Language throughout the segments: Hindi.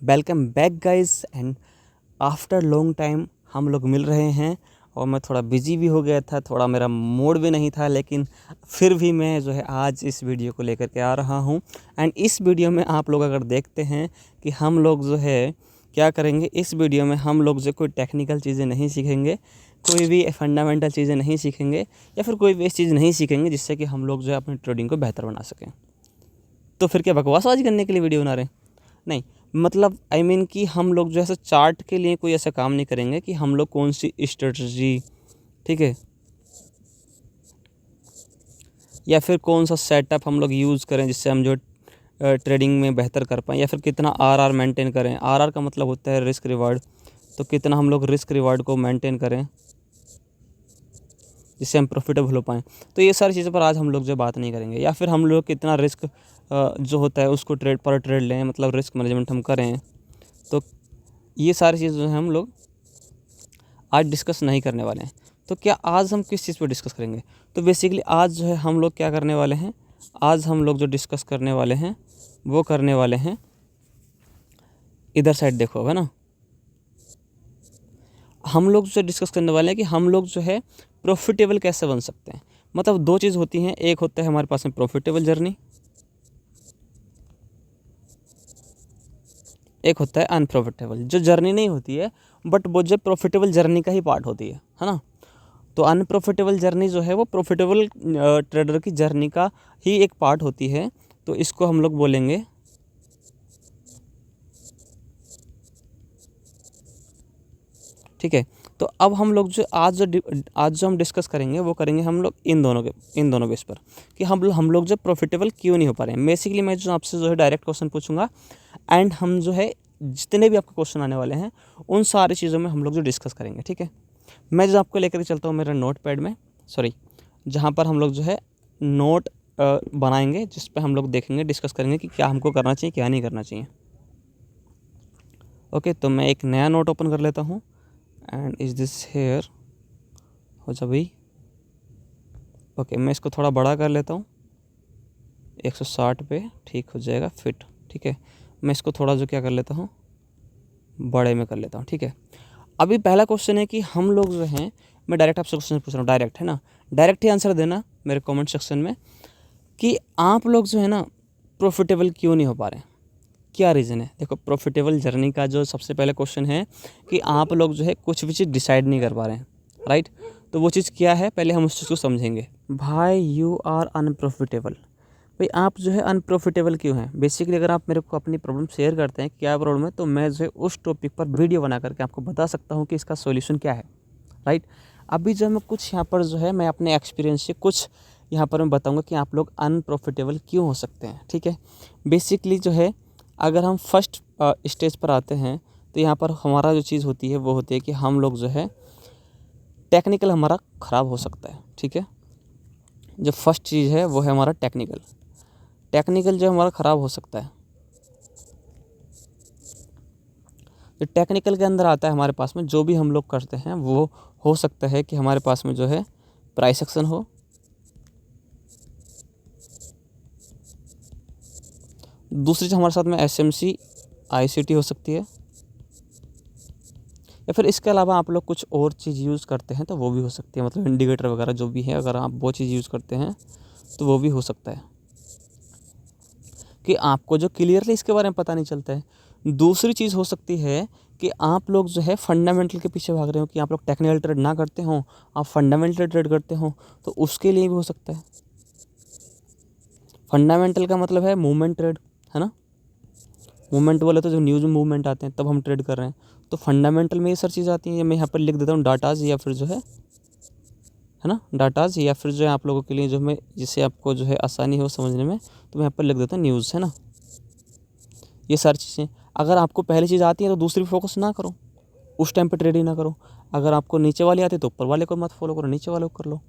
Welcome back guys. And after long time हम लोग मिल रहे हैं और मैं थोड़ा बिजी भी हो गया था, थोड़ा मेरा मूड भी नहीं था, लेकिन फिर भी मैं जो है आज इस वीडियो को लेकर के आ रहा हूं। एंड इस वीडियो में आप लोग अगर देखते हैं कि हम लोग जो है क्या करेंगे, इस वीडियो में हम लोग जो कोई टेक्निकल चीज़ें नहीं सीखेंगे, कोई भी फंडामेंटल चीज़ें नहीं सीखेंगे या फिर कोई भी ऐसी चीज़ नहीं सीखेंगे जिससे कि हम लोग जो है अपनी ट्रेडिंग को बेहतर बना सकें। तो फिर क्या बकवासबाजी करने के लिए वीडियो बना रहे हैं? नहीं, मतलब आई मीन कि हम लोग जो है चार्ट के लिए कोई ऐसा काम नहीं करेंगे कि हम लोग कौन सी स्ट्रेटजी, ठीक है, या फिर कौन सा सेटअप हम लोग यूज़ करें जिससे हम जो ट्रेडिंग में बेहतर कर पाएँ, या फिर कितना आरआर मेंटेन करें। आरआर का मतलब होता है रिस्क रिवार्ड, तो कितना हम लोग रिस्क रिवार्ड को मेंटेन करें जिससे हम प्रॉफिटेबल हो पाएँ। तो ये सारी चीज़ों पर आज हम लोग जो बात नहीं करेंगे, या फिर हम लोग कितना रिस्क जो होता है उसको ट्रेड पर ट्रेड लें, मतलब रिस्क मैनेजमेंट हम करें। तो ये सारी चीज़ जो है हम लोग आज डिस्कस नहीं करने वाले हैं। तो क्या आज हम किस चीज़ पर डिस्कस करेंगे? तो बेसिकली आज जो है हम लोग क्या करने वाले हैं, आज हम लोग जो डिस्कस करने वाले हैं वो करने वाले हैं, इधर साइड देखो, है ना। हम लोग जो डिस्कस करने वाले हैं कि हम लोग जो है प्रॉफिटेबल कैसे बन सकते हैं। मतलब दो चीज़ होती हैं, एक होता है हमारे पास में प्रॉफिटेबल जर्नी, एक होता है अनप्रॉफिटेबल। जो जर्नी नहीं होती है बट वो जो प्रॉफिटेबल जर्नी का ही पार्ट होती है ना। तो अनप्रॉफिटेबल जर्नी जो है वो प्रॉफिटेबल ट्रेडर की जर्नी का ही एक पार्ट होती है। तो इसको हम लोग बोलेंगे, ठीक है। तो अब हम लोग जो आज जो हम डिस्कस करेंगे वो करेंगे हम लोग इन दोनों बेस पर कि हम लोग जो प्रॉफिटेबल क्यों नहीं हो पा रहे हैं। बेसिकली मैं जो आपसे जो है डायरेक्ट क्वेश्चन पूछूंगा, एंड हम जो है जितने भी आपके क्वेश्चन आने वाले हैं उन सारी चीज़ों में हम लोग जो डिस्कस करेंगे, ठीक है। मैं जो आपको लेकर के चलता हूँ मेरा नोट पैड में, सॉरी, जहाँ पर हम लोग जो है नोट बनाएंगे, जिस पे हम लोग देखेंगे, डिस्कस करेंगे कि क्या हमको करना चाहिए, क्या नहीं करना चाहिए। ओके, तो मैं एक नया नोट ओपन कर लेता हूँ। एंड इज़ दिस हेयर, हो जा भाई। ओके, मैं इसको थोड़ा बड़ा कर लेता हूँ, 160 पे ठीक हो जाएगा फिट, ठीक है। मैं इसको थोड़ा जो क्या कर लेता हूँ, बड़े में कर लेता हूँ, ठीक है। अभी पहला क्वेश्चन है कि हम लोग जो हैं, मैं डायरेक्ट आपसे क्वेश्चन पूछ रहा हूँ, डायरेक्ट है ना, डायरेक्ट ही आंसर देना मेरे कमेंट सेक्शन में कि आप लोग जो है ना प्रॉफिटेबल क्यों नहीं हो पा रहे हैं, क्या रीज़न है। देखो, प्रॉफिटेबल जर्नी का जो सबसे पहले क्वेश्चन है कि आप लोग जो है कुछ भी चीज़ डिसाइड नहीं कर पा रहे हैं, राइट। तो वो चीज़ क्या है, पहले हम उस चीज़ को समझेंगे। भाई यू आर अनप्रॉफिटेबल, भाई आप जो है अनप्रॉफिटेबल क्यों हैं। बेसिकली अगर आप मेरे को अपनी प्रॉब्लम शेयर करते हैं क्या प्रॉब्लम है, तो मैं जो है उस टॉपिक पर वीडियो बना करके आपको बता सकता हूँ कि इसका सॉल्यूशन क्या है, राइट। अभी जो मैं कुछ यहाँ पर जो है मैं अपने एक्सपीरियंस से कुछ यहाँ पर मैं बताऊँगा कि आप लोग अनप्रॉफिटेबल क्यों हो सकते हैं, ठीक है। बेसिकली जो है अगर हम फर्स्ट स्टेज पर आते हैं तो यहाँ पर हमारा जो चीज़ होती है वो होती है कि हम लोग जो है टेक्निकल हमारा ख़राब हो सकता है, ठीक है। जो फर्स्ट चीज़ है वो है हमारा टेक्निकल जो हमारा ख़राब हो सकता है। तो टेक्निकल के अंदर आता है हमारे पास में जो भी हम लोग करते हैं वो हो सकता है कि हमारे पास में जो है प्राइस एक्शन हो, दूसरी चीज़ हमारे साथ में एसएमसी आईसीटी हो सकती है, या फिर इसके अलावा आप लोग कुछ और चीज़ यूज़ करते हैं तो वो भी हो सकती है, मतलब इंडिकेटर वगैरह जो भी है, अगर आप वो चीज़ यूज़ करते हैं तो वो भी हो सकता है कि आपको जो क्लियरली इसके बारे में पता नहीं चलता है। दूसरी चीज़ हो सकती है कि आप लोग जो है फंडामेंटल के पीछे भाग रहे हो, कि आप लोग टेक्निकल ट्रेड ना करते हो, आप फंडामेंटल ट्रेड करते हो, तो उसके लिए भी हो सकता है। फंडामेंटल का मतलब है मूवमेंट ट्रेड, है ना। मूवमेंट बोले तो जो न्यूज़ में मूवमेंट आते हैं तब हम ट्रेड कर रहे हैं, तो फंडामेंटल में ये सारी चीज़ आती हैं। मैं यहाँ पर लिख देता हूँ डाटाज, या फिर जो है ना डाटाज, या फिर जो है आप लोगों के लिए जो मैं, जिससे आपको जो है आसानी हो समझने में, तो मैं यहाँ पर लिख देता हूँ न्यूज़, है ना। ये सारी चीज़ें, अगर आपको पहली चीज़ आती है तो दूसरी फोकस ना करो, उस टाइम पे ट्रेड ही ना करो। अगर आपको नीचे वाली आती है तो ऊपर वाले को मत फॉलो करो, नीचे वाले को कर लो।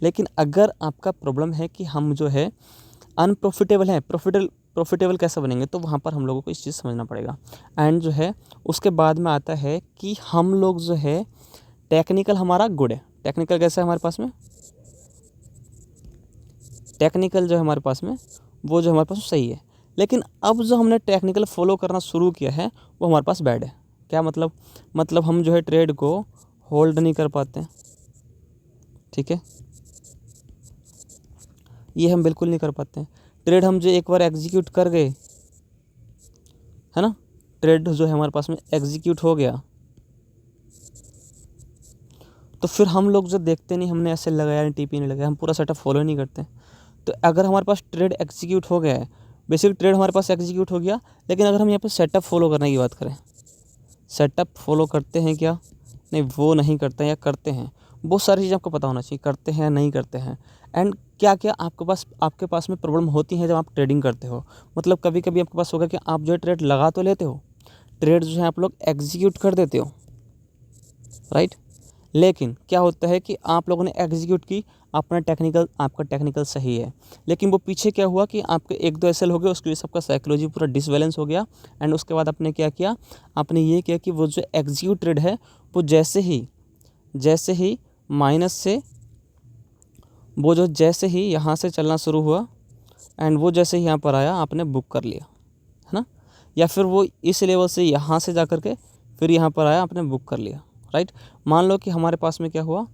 लेकिन अगर आपका प्रॉब्लम है कि हम जो है अनप्रॉफिटेबल हैं, प्रॉफिटेबल कैसे बनेंगे, तो वहाँ पर हम लोगों को इस चीज़ समझना पड़ेगा। एंड जो है उसके बाद में आता है कि हम लोग जो है टेक्निकल हमारा गुड है। टेक्निकल कैसा है हमारे पास में, टेक्निकल जो है हमारे पास में वो जो हमारे पास सही है। लेकिन अब जो हमने टेक्निकल फॉलो करना शुरू किया है वो हमारे पास बैड है। क्या मतलब हम जो है ट्रेड को होल्ड नहीं कर पाते, ठीक है, ये हम बिल्कुल नहीं कर पाते हैं। ट्रेड हम जो एक बार एग्जीक्यूट कर गए, है ना, ट्रेड जो है हमारे पास में एग्जीक्यूट हो गया, तो फिर हम लोग जो देखते नहीं, हमने ऐसे लगाया नहीं, टीपी नहीं लगाया, हम पूरा सेटअप फॉलो नहीं करते। तो अगर हमारे पास ट्रेड एग्जीक्यूट हो गया है, बेसिक ट्रेड हमारे पास एग्जीक्यूट हो गया, लेकिन अगर हम यहाँ पे सेटअप फॉलो करने की बात करें, सेटअप फॉलो करते हैं क्या? नहीं, वो नहीं करते हैं या करते हैं। बहुत सारी चीज़ आपको पता होना चाहिए, करते हैं या नहीं करते हैं, एंड क्या क्या आपके पास में प्रॉब्लम होती है जब आप ट्रेडिंग करते हो। मतलब कभी कभी आपके पास होगा कि आप जो है ट्रेड लगा तो लेते हो, ट्रेड जो है आप लोग एग्जीक्यूट कर देते हो, राइट, लेकिन क्या होता है कि आप लोगों ने एग्जीक्यूट की, आपका टेक्निकल सही है, लेकिन वो पीछे क्या हुआ कि आपके एक दो एसएल हो गए, उसकी वजह से आपका साइकोलॉजी पूरा डिसबैलेंस हो गया। एंड उसके बाद आपने क्या किया, आपने ये किया कि वो जो एग्जीक्यूट ट्रेड है वो जैसे ही माइनस से वो जो जैसे ही यहाँ से चलना शुरू हुआ एंड वो जैसे ही यहाँ पर आया आपने बुक कर लिया, है ना, या फिर वो इस लेवल से यहाँ से जा कर के फिर यहाँ पर आया, आपने बुक कर लिया, राइट। मान लो कि हमारे पास में क्या हुआ,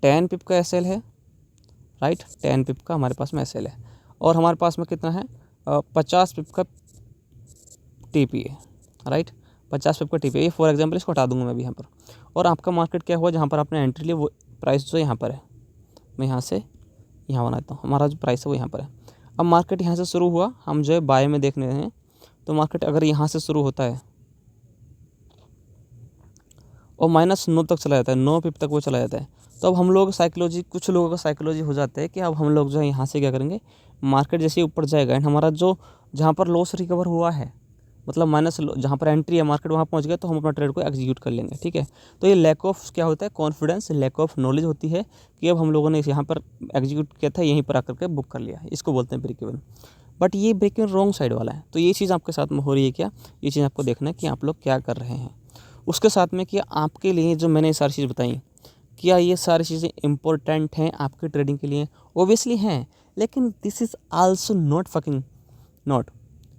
10 पिप का एसएल है, राइट, 10 पिप का हमारे पास में एसएल है, और हमारे पास में कितना है, 50 पिप का टीपी है, राइट, 50 पिप का टीपी है। ये फॉर एग्जांपल इसको हटा दूंगा मैं भी यहाँ पर। और आपका मार्केट क्या हुआ, जहाँ पर आपने एंट्री ली वो प्राइस जो यहाँ पर है, मैं यहाँ से यहाँ बनाता हूँ, हमारा जो प्राइस है वो यहाँ पर है। अब मार्केट यहाँ से शुरू हुआ, हम जो है बाय में देखने हैं, तो मार्केट अगर यहाँ से शुरू होता है और -9 तक चला जाता है, 9 पिप तक वो चला जाता है, तो अब हम लोग साइकोलॉजी, कुछ लोगों का साइकोलॉजी हो जाता है कि अब हम लोग जो है यहाँ से क्या करेंगे, मार्केट जैसे ऊपर जाएगा एंड हमारा जो जहाँ पर लॉस रिकवर हुआ है, मतलब माइनस जहाँ पर एंट्री है मार्केट वहाँ पहुँच गया, तो हम अपना ट्रेड को एग्जीक्यूट कर लेंगे, ठीक है। तो ये लैक ऑफ क्या होता है, कॉन्फिडेंस, लैक ऑफ नॉलेज होती है कि अब हम लोगों ने यहाँ पर एग्जीक्यूट किया था, यहीं पर आकर के बुक कर लिया, इसको बोलते हैं ब्रेक इवन। बट ये ब्रेक इवन रॉन्ग साइड वाला है, तो ये चीज़ आपके साथ में हो रही है क्या, ये चीज़ आपको देखना है कि आप लोग क्या कर रहे हैं। उसके साथ में कि आपके लिए जो मैंने ये सारी चीज़ बताई, क्या ये सारी चीज़ें इंपॉर्टेंट हैं आपके ट्रेडिंग के लिए? ओबियसली हैं, लेकिन this is also not fucking not,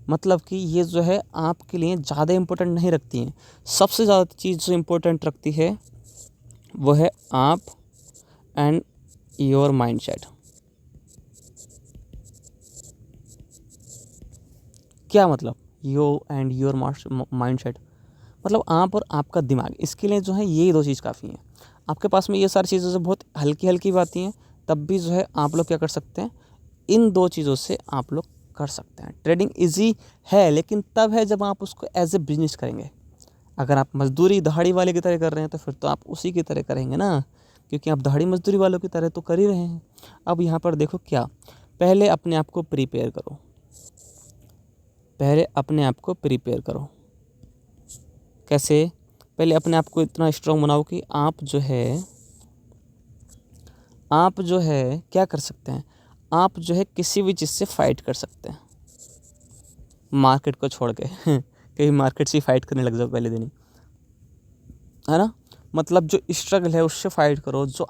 मतलब कि ये जो है आपके लिए ज़्यादा इंपॉर्टेंट नहीं रखती हैं। सबसे ज़्यादा चीज़ जो इंपॉर्टेंट रखती है वो है आप एंड योर माइंडसेट। क्या मतलब यो एंड योर माइंडसेट, मतलब आप और आपका दिमाग, इसके लिए जो है ये दो चीज़ काफ़ी हैं। आपके पास में ये सारी चीज़ें जो बहुत हल्की हल्की बातें हैं, तब भी जो है आप लोग क्या कर सकते हैं, इन दो चीज़ों से आप लोग कर सकते हैं। ट्रेडिंग इजी है, लेकिन तब है जब आप उसको एज ए बिजनेस करेंगे। अगर आप मजदूरी दहाड़ी वाले की तरह कर रहे हैं तो फिर तो आप उसी की तरह करेंगे ना, क्योंकि आप दहाड़ी मजदूरी वालों की तरह तो कर ही रहे हैं। अब यहाँ पर देखो क्या, पहले अपने आप को प्रिपेयर करो, पहले अपने आप को प्रिपेयर करो। कैसे? पहले अपने आप को इतना स्ट्रॉन्ग बनाओ कि आप जो है क्या कर सकते हैं, आप जो है किसी भी चीज़ से फाइट कर सकते हैं, मार्केट को छोड़ के कहीं मार्केट से फाइट करने लग जाओ पहले दिन ही, है ना। मतलब जो स्ट्रगल है उससे फाइट करो, जो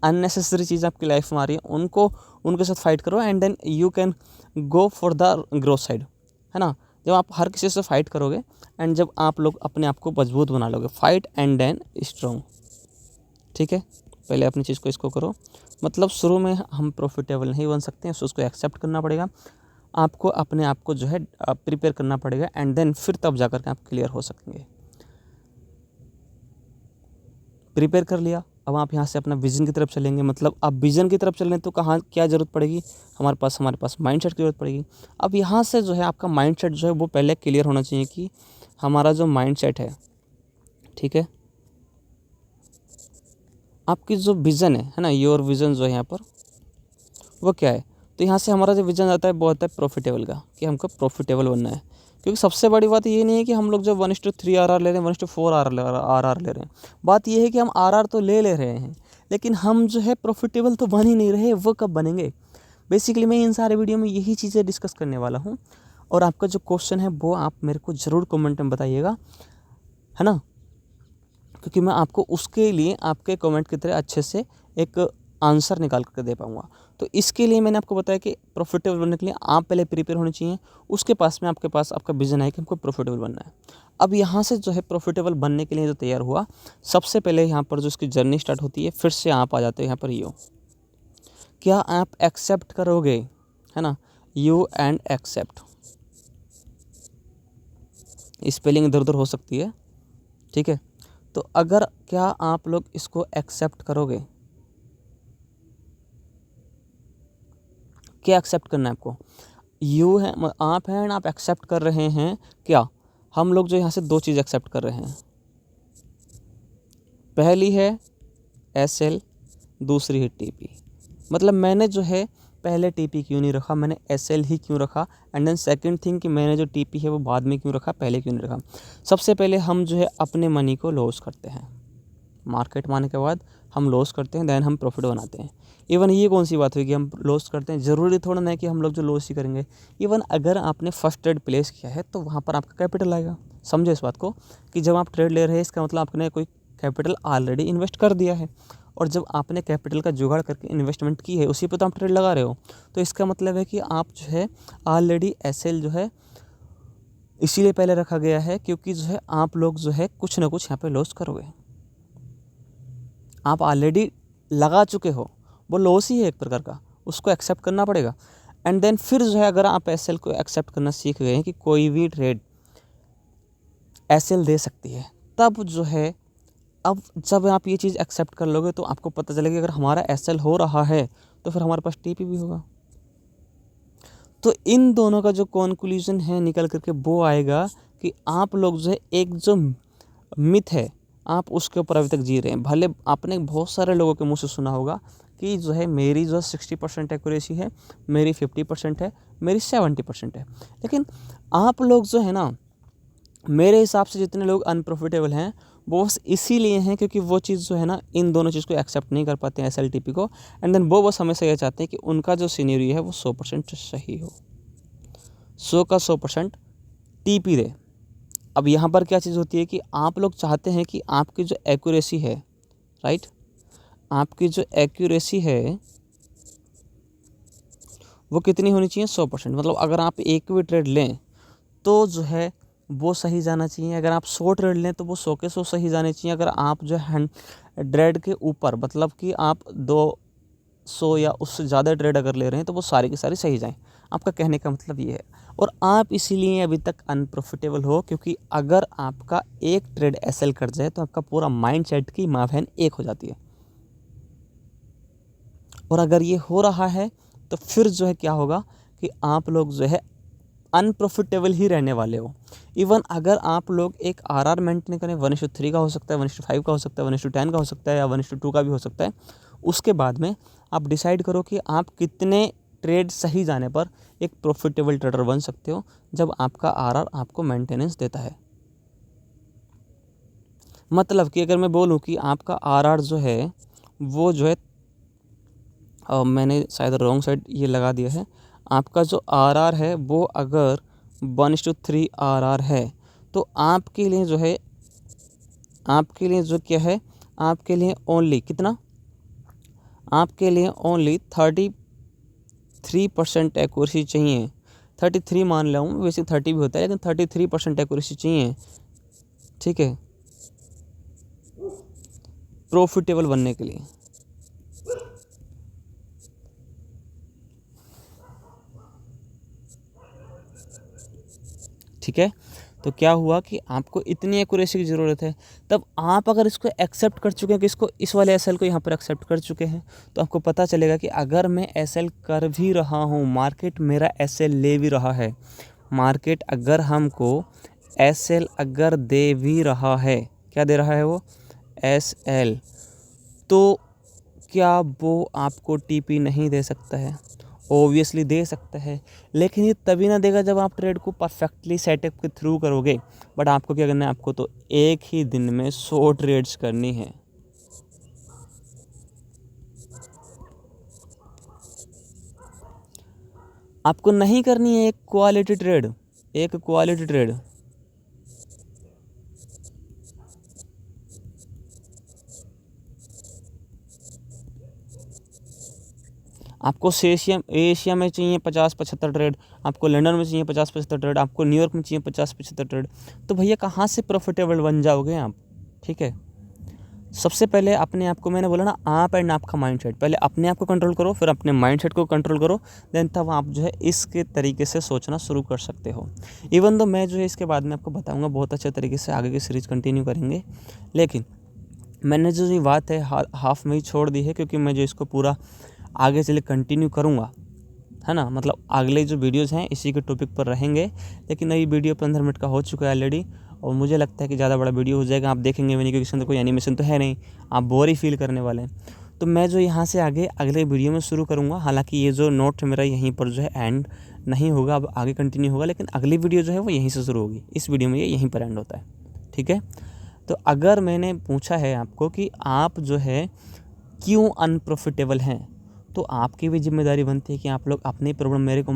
अननेसेसरी चीज़ आपकी लाइफ में आ रही है उनके साथ फाइट करो, and then you can go for the growth side, है ना। जब आप हर किसी से फाइट करोगे एंड जब आप लोग अपने आप को मजबूत बना लोगे, फाइट एंड देन स्ट्रॉन्ग, ठीक है। पहले अपनी चीज़ को इसको करो, मतलब शुरू में हम प्रॉफिटेबल नहीं बन सकते हैं, सो उसको एक्सेप्ट करना पड़ेगा, आपको अपने आप को जो है प्रिपेयर करना पड़ेगा, एंड देन फिर तब जा कर के आप क्लियर हो सकेंगे। प्रिपेयर कर लिया, अब आप यहाँ से अपना विज़न की तरफ चलेंगे, मतलब आप विज़न की तरफ चल रहे हैं तो कहाँ क्या ज़रूरत पड़ेगी, हमारे पास माइंडसेट की ज़रूरत पड़ेगी। अब यहाँ से जो है आपका माइंडसेट जो है वो पहले क्लियर होना चाहिए कि हमारा जो माइंडसेट है, ठीक है, आपकी जो विज़न है ना, योर विज़न जो है यहाँ पर वो क्या है। तो यहाँ से हमारा जो विज़न आता है वो आता है प्रॉफिटेबल का, कि हमको प्रॉफिटेबल बनना है। क्योंकि सबसे बड़ी बात ये नहीं है कि हम लोग जो 1:3 RR ले रहे हैं, 1:4 RR ले रहे हैं, बात ये है कि हम RR तो ले रहे हैं, लेकिन हम जो है प्रॉफिटेबल तो बन ही नहीं रहे। वो कब बनेंगे? बेसिकली मैं इन सारे वीडियो में यही चीज़ें डिस्कस करने वाला हूँ, और आपका जो क्वेश्चन है वो आप मेरे को ज़रूर कमेंट में बताइएगा, है ना, क्योंकि मैं आपको उसके लिए आपके कमेंट की तरह अच्छे से एक आंसर निकाल कर दे पाऊँगा। तो इसके लिए मैंने आपको बताया कि प्रॉफिटेबल बनने के लिए आप पहले प्रिपेयर होने चाहिए, उसके पास में आपके पास आपका विज़न है कि हमको प्रॉफिटेबल बनना है। अब यहाँ से जो है प्रॉफिटेबल बनने के लिए जो तैयार हुआ, सबसे पहले यहाँ पर जो इसकी जर्नी स्टार्ट होती है, फिर से आप आ जाते हो यहाँ पर यू। क्या आप एक्सेप्ट करोगे, है ना, यू एंड एक्सेप्ट। स्पेलिंग इधर उधर हो सकती है, ठीक है। तो अगर क्या आप लोग इसको एक्सेप्ट करोगे, क्या एक्सेप्ट करना है आपको, यू है, आप हैं, आप एक्सेप्ट कर रहे हैं क्या, हम लोग जो यहाँ से दो चीज़ एक्सेप्ट कर रहे हैं। पहली है एसएल, दूसरी है टीपी। मतलब मैंने जो है पहले टीपी क्यों नहीं रखा, मैंने एसएल ही क्यों रखा, एंड देन सेकंड थिंग कि मैंने जो टीपी है वो बाद में क्यों रखा, पहले क्यों नहीं रखा। सबसे पहले हम जो है अपने मनी को लॉस करते हैं, मार्केट में आने के बाद हम लॉस करते हैं, देन हम प्रॉफिट बनाते हैं। इवन ये कौन सी बात हुई कि हम लॉस करते हैं, ज़रूरी थोड़ा ना है कि हम लोग जो लॉस ही करेंगे। इवन अगर आपने फर्स्ट ट्रेड प्लेस किया है तो वहाँ पर आपका कैपिटल आएगा। समझो इस बात को कि जब आप ट्रेड ले रहे हैं इसका मतलब आपने कोई कैपिटल ऑलरेडी इन्वेस्ट कर दिया है, और जब आपने कैपिटल का जुगाड़ करके इन्वेस्टमेंट की है उसी पर तो आप ट्रेड लगा रहे हो। तो इसका मतलब है कि आप जो है ऑलरेडी एसएल जो है इसीलिए पहले रखा गया है क्योंकि जो है आप लोग जो है कुछ ना कुछ यहाँ पे लॉस करोगे। आप ऑलरेडी लगा चुके हो, वो लॉस ही है एक प्रकार का, उसको एक्सेप्ट करना पड़ेगा। एंड देन फिर जो है अगर आप एसएल को एक्सेप्ट करना सीख गए हैं कि कोई भी ट्रेड एसएल दे सकती है, तब जो है अब जब आप ये चीज़ एक्सेप्ट कर लोगे तो आपको पता चलेगा अगर हमारा एसएल हो रहा है तो फिर हमारे पास टीपी भी होगा। तो इन दोनों का जो कॉन्क्लूजन है निकल करके वो आएगा कि आप लोग जो है एक जो मिथ है आप उसके ऊपर अभी तक जी रहे हैं। भले आपने बहुत सारे लोगों के मुंह से सुना होगा कि जो है मेरी जो 60% एक्यूरेसी है, मेरी 50% है, मेरी 70% है, लेकिन आप लोग जो है ना, मेरे हिसाब से जितने लोग अनप्रॉफिटेबल हैं वो बस इसीलिए हैं क्योंकि वो चीज़ जो है ना इन दोनों चीज़ को एक्सेप्ट नहीं कर पाते हैं एसएलटीपी को, एंड देन वो बस हमेशा ये चाहते हैं कि उनका जो सिनेरियो है वो 100% सही हो, 100 का 100% टीपी दे। अब यहाँ पर क्या चीज़ होती है कि आप लोग चाहते हैं कि आपकी जो एक्यूरेसी है, राइट, आपकी जो एक्यूरेसी है वो कितनी होनी चाहिए, 100%। मतलब अगर आप एक भी ट्रेड लें तो जो है वो सही जाना चाहिए, अगर आप 100 ट्रेड लें तो वो 100 के 100 सही जाने चाहिए। अगर आप जो है 100 के ऊपर मतलब कि आप 200 या उससे ज़्यादा ट्रेड अगर ले रहे हैं तो वो सारी की सारी सही जाएँ। आपका कहने का मतलब ये है, और आप इसीलिए अभी तक अनप्रॉफिटेबल हो क्योंकि अगर आपका एक ट्रेड एसएल कर जाए तो आपका पूरा माइंड सेट की माँ बहन एक हो जाती है। और अगर ये हो रहा है तो फिर जो है क्या होगा कि आप लोग जो है अनप्रॉफिटेबल ही रहने वाले हो। इवन अगर आप लोग एक आरआर मेंटेन करें 1:3 का हो सकता है, 1:5 का हो सकता है, 1:10 का हो सकता है, या 1:2 का भी हो सकता है, उसके बाद में आप डिसाइड करो कि आप कितने ट्रेड सही जाने पर एक प्रॉफिटेबल ट्रेडर बन सकते हो जब आपका आरआर आपको मेंटेनेंस देता है। मतलब कि अगर मैं बोलूँ कि आपका आरआर जो है वो जो है मैंने शायद रॉन्ग साइड ये लगा दिया है, आपका जो आरआर है वो अगर 1:3 आरआर है तो आपके लिए जो है, आपके लिए जो क्या है, आपके लिए ओनली कितना, आपके लिए ओनली 33% एक्यूरेसी चाहिए। 33 मान रहा हूँ, वैसे 30 भी होता है लेकिन 33% एक्यूरेसी चाहिए, ठीक है, प्रॉफिटेबल बनने के लिए। ठीक है, तो क्या हुआ कि आपको इतनी एक्यूरेसी की ज़रूरत है। तब आप अगर इसको एक्सेप्ट कर चुके हैं कि इसको इस वाले एसएल को यहाँ पर एक्सेप्ट कर चुके हैं तो आपको पता चलेगा कि अगर मैं एसएल कर भी रहा हूँ, मार्केट मेरा एसएल ले भी रहा है, मार्केट अगर हमको एसएल अगर दे भी रहा है, क्या दे रहा है वो, एसएल, तो क्या वो आपको टीपी नहीं दे सकता है, ओबियसली दे सकता है, लेकिन ये तभी ना देगा जब आप ट्रेड को परफेक्टली सेटअप के थ्रू करोगे। बट आपको क्या करना है, आपको तो एक ही दिन में 100 ट्रेड्स करनी है। आपको नहीं करनी है एक क्वालिटी ट्रेड, एक क्वालिटी ट्रेड, आपको एशिया में चाहिए 50-75 ट्रेड, आपको लंदन में चाहिए 50-75 ट्रेड, आपको न्यूयॉर्क में चाहिए 50-75 ट्रेड, तो भैया कहाँ से प्रॉफिटेबल बन जाओगे आप? ठीक है, सबसे पहले अपने आप को, मैंने बोला ना, आप एंड आपका माइंडसेट, पहले अपने आप को कंट्रोल करो, फिर अपने माइंडसेट को कंट्रोल करो, देन तब आप जो है इसके तरीके से सोचना शुरू कर सकते हो। इवन दो मैं जो है इसके बाद में आपको बताऊंगा बहुत अच्छे तरीके से, आगे की सीरीज कंटिन्यू करेंगे, लेकिन मैंने जो ये बात है हाफ में ही छोड़ दी है, क्योंकि मैं जो इसको पूरा आगे चले कंटिन्यू करूँगा, है ना, मतलब अगले जो वीडियोज़ हैं इसी के टॉपिक पर रहेंगे। लेकिन नई वीडियो 15 मिनट का हो चुका है ऑलरेडी, और मुझे लगता है कि ज़्यादा बड़ा वीडियो हो जाएगा, आप देखेंगे भी नहीं, क्योंकि इसमें तो कोई एनिमेशन तो है नहीं, आप बोर ही फील करने वाले हैं। तो मैं जो यहाँ से आगे अगले वीडियो में शुरू करूँगा, हालांकि ये जो नोट मेरा यहीं पर जो है एंड नहीं होगा, अब आगे कंटिन्यू होगा, लेकिन अगली वीडियो जो है वो यहीं से शुरू होगी, इस वीडियो में ये यहीं पर एंड होता है। ठीक है, तो अगर मैंने पूछा है आपको कि आप जो है क्यों अनप्रॉफिटेबल हैं, तो आपकी भी जिम्मेदारी बनती है कि आप लोग अपनी प्रॉब्लम मेरे को